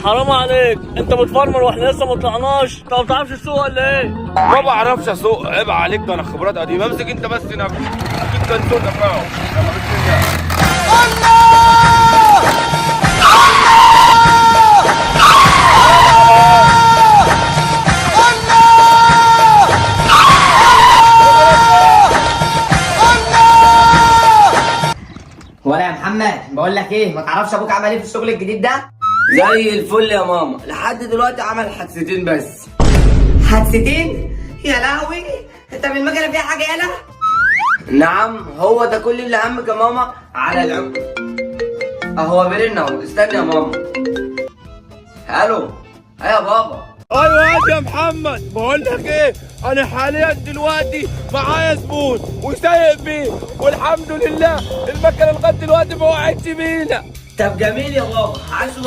حرام عليك، انت بتفرمل واحنا لسه ما طلعناش. انت ما بتعرفش تسوق ولا ايه؟ ما بعرفش اسوق، عيب عليك، ده انا خبرات قديمه. امسك انت بس هنا اكيد كان صوتك بقى. ولا يا محمد، بقول لك ايه، ما تعرفش ابوك عمل ايه في الشغل الجديد ده؟ زي الفل يا ماما، لحد دلوقتي عمل حادثتين بس. حادثتين؟ يا لهوي، انت من المكنه فيها حاجه يالا؟ نعم، هو ده كل اللي همك يا ماما على العقد. اهو بيرن اهو، استنى يا ماما. الو، ايه يا بابا؟ ايوه يا محمد، بقول لك ايه، انا حاليا دلوقتي معايا زبون وسايق بيه، والحمد لله المكنه لغايه دلوقتي ما وقعتش بينا. طب جميل يا بابا، عايز